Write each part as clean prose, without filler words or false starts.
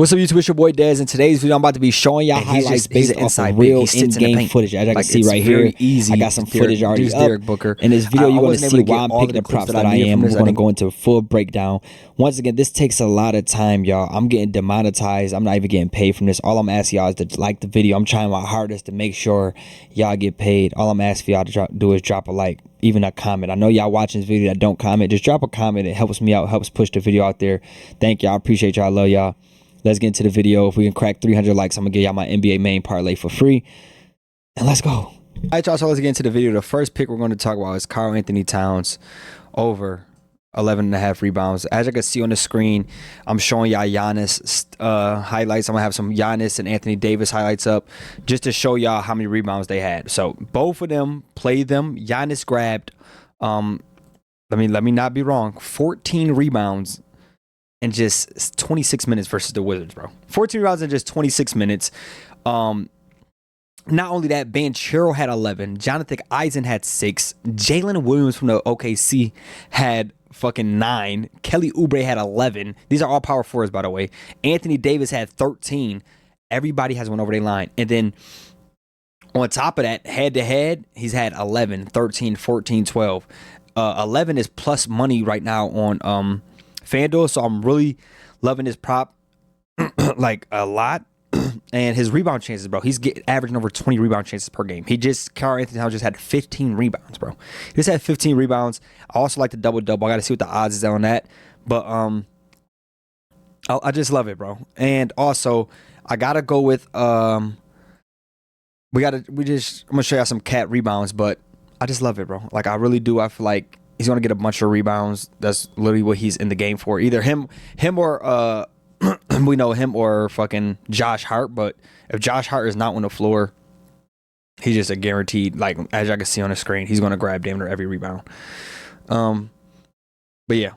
What's up, YouTube? It's your boy Dez. In today's video, I'm about to be showing y'all highlights based off of real in-game footage. As I can see right here, I got some footage already up. In this video, you're going to see why I'm picking the props that I am. We're going to go into a full breakdown. Once again, this takes a lot of time, y'all. I'm getting demonetized. I'm not even getting paid from this. All I'm asking y'all is to like the video. I'm trying my hardest to make sure y'all get paid. All I'm asking y'all to do is drop a like, even a comment. I know y'all watching this video that don't comment. Just drop a comment. It helps me out, helps push the video out there. Thank y'all. I appreciate y'all. I love y'all. Let's get into the video. If we can crack 300 likes, I'm going to give y'all my NBA main parlay for free. And let's go. All right, y'all, so let's get into the video. The first pick we're going to talk about is Karl-Anthony Towns over 11.5 rebounds. As you can see on the screen, I'm showing y'all Giannis highlights. I'm going to have some Giannis and Anthony Davis highlights up just to show y'all how many rebounds they had. So both of them played them. Giannis grabbed, let me not be wrong, 14 rebounds in just 26 minutes versus the Wizards, bro. 14 rebounds in just 26 minutes. Not only that, Banchero had 11. Jonathan Eisen had 6. Jalen Williams from the OKC had fucking 9. Kelly Oubre had 11. These are all power forwards, by the way. Anthony Davis had 13. Everybody has one over their line. And then on top of that, head-to-head, he's had 11, 13, 14, 12. 11 is plus money right now on FanDuel, so I'm really loving this prop like a lot. And his rebound chances, bro, he's averaging over 20 rebound chances per game. Karl-Anthony Towns just had 15 rebounds, bro. He just had 15 rebounds. I also like the double-double. I got to see what the odds is on that. But I just love it, bro. And also, I got to go with I'm going to show y'all some cat rebounds, but I just love it, bro. Like, I really do. I feel like he's going to get a bunch of rebounds. That's literally what he's in the game for. Either him or we know him or fucking Josh Hart. But if Josh Hart is not on the floor, he's just a guaranteed, like, as I can see on the screen, he's going to grab damn near every rebound. But yeah,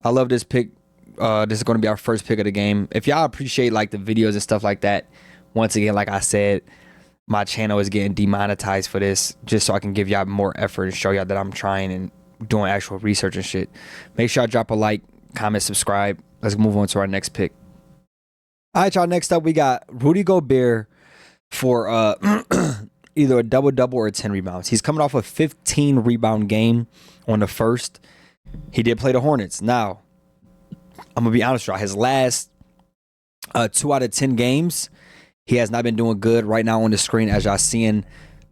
I love this pick. This is going to be our first pick of the game. If y'all appreciate like the videos and stuff like that, once again, like I said, my channel is getting demonetized for this, just so I can give y'all more effort and show y'all that I'm trying and doing actual research and shit. Make sure I drop a like, comment, subscribe. Let's move on to our next pick. All right, y'all. Next up, we got Rudy Gobert for either a double-double or 10 rebounds. He's coming off a 15-rebound game on the first. He did play the Hornets. Now, I'm going to be honest with y'all. His last 2 out of 10 games, he has not been doing good. Right now on the screen, as y'all seeing,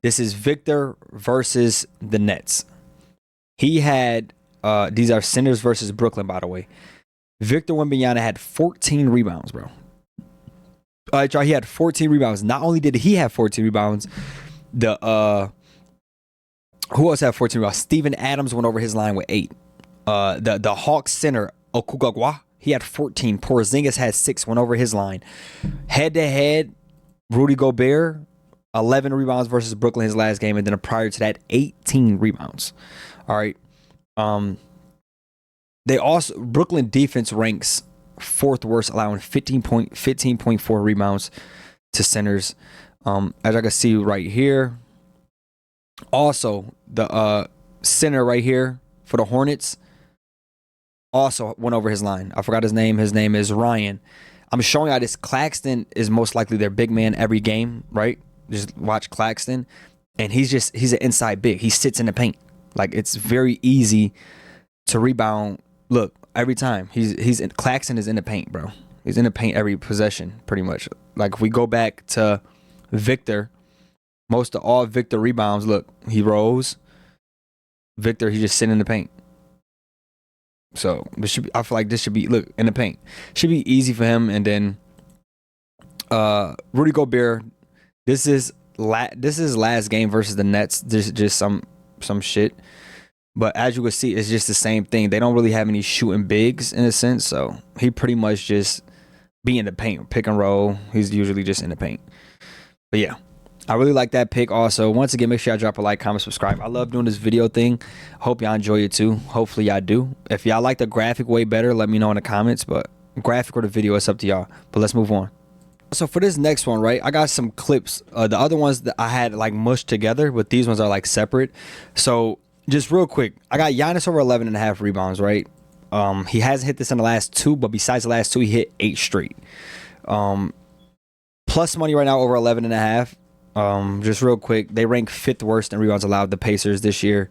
this is Victor versus the Nets. He had, these are Sinners versus Brooklyn, by the way. Victor Wembanyama had 14 rebounds, bro. All right, y'all, he had 14 rebounds. Not only did he have 14 rebounds, who else had 14 rebounds? Steven Adams went over his line with 8. The Hawks center, Okugagwa, he had 14. Porzingis had 6, went over his line. Head-to-head, Rudy Gobert, 11 rebounds versus Brooklyn his last game, and then prior to that, 18 rebounds. All right. Brooklyn defense ranks 4th worst, allowing 15.4 rebounds to centers. As I can see right here. Also, the center right here for the Hornets also went over his line. I forgot his name. His name is Ryan. I'm showing y'all this. Claxton is most likely their big man every game, right? Just watch Claxton. And he's an inside big. He sits in the paint. Like, it's very easy to rebound. Look, every time Claxton is in the paint, bro. He's in the paint every possession, pretty much. Like, if we go back to Victor, most of all Victor rebounds, look, he rolls. Victor, he's just sitting in the paint. So I feel like this should be, look, in the paint. Should be easy for him. And then Rudy Gobert, this is last game versus the Nets. There's just some shit. But as you can see, it's just the same thing. They don't really have any shooting bigs in a sense. So he pretty much just be in the paint, pick and roll. He's usually just in the paint. But yeah, I really like that pick also. Once again, make sure y'all drop a like, comment, subscribe. I love doing this video thing. Hope y'all enjoy it too. Hopefully y'all do. If y'all like the graphic way better, let me know in the comments. But graphic or the video, it's up to y'all. But let's move on. So for this next one, right, I got some clips. The other ones that I had like mushed together, but these ones are like separate. So just real quick, I got Giannis over 11.5 rebounds, right? He hasn't hit this in the last 2, but besides the last 2, he hit 8 straight. Plus money right now over 11.5. Just real quick, they rank 5th worst in rebounds allowed, the Pacers, this year.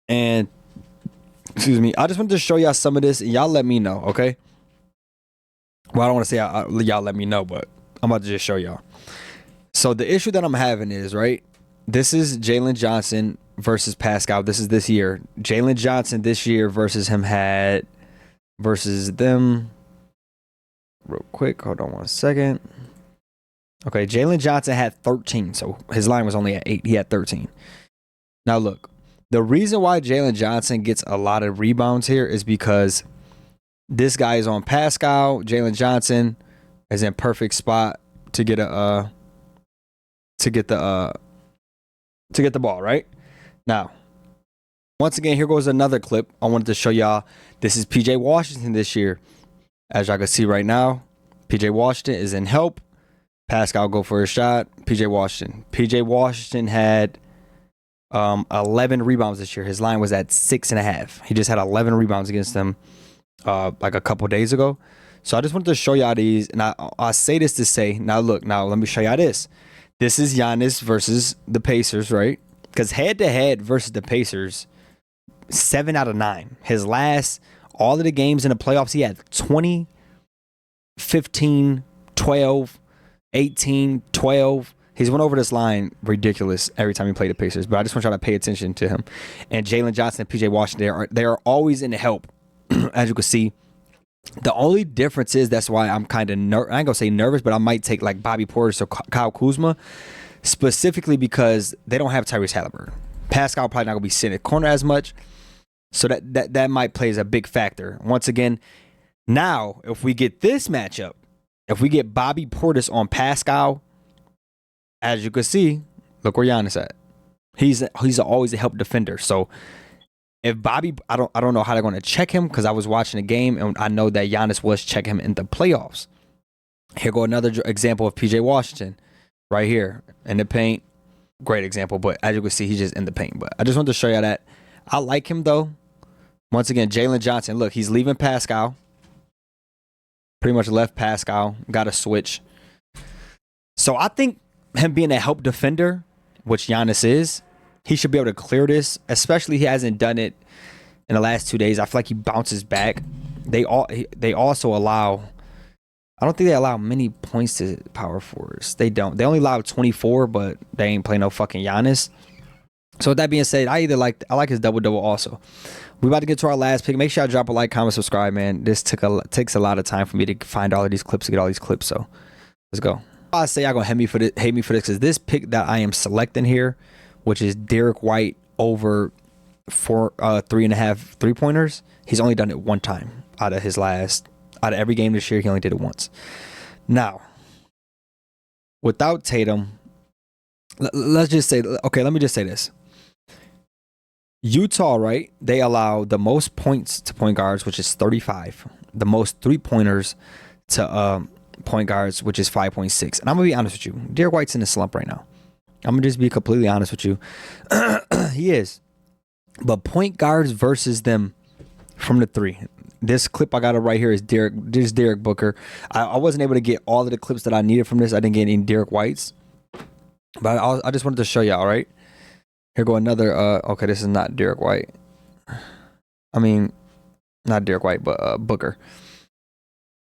And excuse me, I just wanted to show y'all some of this, and y'all let me know, okay? Well, I don't want to say y'all let me know, but I'm about to just show y'all. So the issue that I'm having is, right, this is Jalen Johnson versus Pascal. This is this year. Jalen Johnson this year versus them. Real quick, hold on one second. Okay, Jalen Johnson had 13, so his line was only at 8. He had 13. Now look, the reason why Jalen Johnson gets a lot of rebounds here is because this guy is on Pascal. Jalen Johnson is in perfect spot to get the ball, right? Now, once again, here goes another clip. I wanted to show y'all. This is PJ Washington this year. As y'all can see right now, PJ Washington is in help. Pascal go for a shot. PJ Washington had 11 rebounds this year. His line was at 6.5. He just had 11 rebounds against them like a couple days ago. So I just wanted to show y'all these, and I say this to say, now look, now let me show y'all this. This is Giannis versus the Pacers, right? Because head-to-head versus the Pacers, 7 out of 9. His last, all of the games in the playoffs, he had 20, 15, 12, 18, 12. He's went over this line ridiculous every time he played the Pacers, but I just want y'all to pay attention to him. And Jalen Johnson and PJ Washington, they are always in the help, as you can see. The only difference is, that's why I'm kind of I ain't gonna say nervous, but I might take like Bobby Portis or Kyle Kuzma, specifically because they don't have Tyrese Halliburton. Pascal probably not gonna be sitting at corner as much, so that might play as a big factor. Once again, now if we get this matchup, if we get Bobby Portis on Pascal, as you can see, look where Giannis at. He's always a help defender. So if Bobby, I don't know how they're going to check him, because I was watching the game and I know that Giannis was checking him in the playoffs. Here go another example of PJ Washington right here in the paint. Great example, but as you can see, he's just in the paint. But I just wanted to show you that. I like him though. Once again, Jalen Johnson, look, he's leaving Pascal. Pretty much left Pascal, got a switch. So I think him being a help defender, which Giannis is, he should be able to clear this, especially he hasn't done it in the last 2 days. I feel like he bounces back. They also allow, I don't think they allow many points to power forwards. They don't. They only allow 24, but they ain't play no fucking Giannis. So with that being said, I like his double-double also. We about to get to our last pick. Make sure I drop a like, comment, subscribe, man. This takes a lot of time for me to find all of these clips, to get all these clips. So let's go. I say y'all gonna hate me for this, because this pick that I am selecting here, which is Derrick White over 3.5 3-pointers. He's only done it one time out of every game this year. He only did it once. Now, without Tatum, let's just say, okay, let me just say this. Utah, right? They allow the most points to point guards, which is 35. The most 3-pointers to point guards, which is 5.6. And I'm gonna be honest with you, Derrick White's in a slump right now. I'm gonna just be completely honest with you. He is. But point guards versus them from the 3. This clip I got it right here is Derek Booker. I wasn't able to get all of the clips that I needed from this. I didn't get any Derrick White's, but I just wanted to show y'all. Right here go another. Okay, this is not Derrick White. I mean, not Derrick White, but Booker.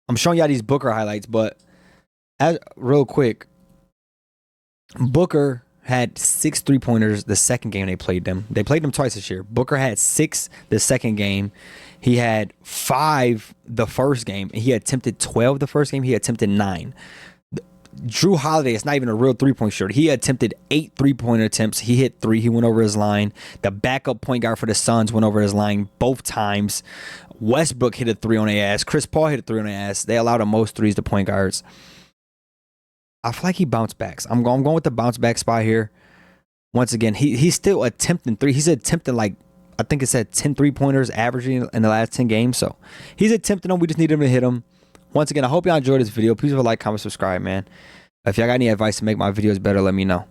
I'm showing y'all these Booker highlights, but real quick, Booker had 6 3-pointers the second game they played them. They played them twice this year. Booker had 6 the second game. He had 5 the first game. He attempted 12 the first game. He attempted 9. Drew Holiday is not even a real 3-point shooter. He attempted 8 3-pointer attempts. He hit 3. He went over his line. The backup point guard for the Suns went over his line both times. Westbrook hit a 3 on their ass. Chris Paul hit a 3 on their ass. They allowed the most threes to point guards. I feel like he bounced back. I'm going with the bounce back spot here. Once again, he's still attempting 3. He's attempting, like, I think it said 10 3-pointers averaging in the last 10 games. So he's attempting them. We just need him to hit them. Once again, I hope y'all enjoyed this video. Please leave a like, comment, subscribe, man. If y'all got any advice to make my videos better, let me know.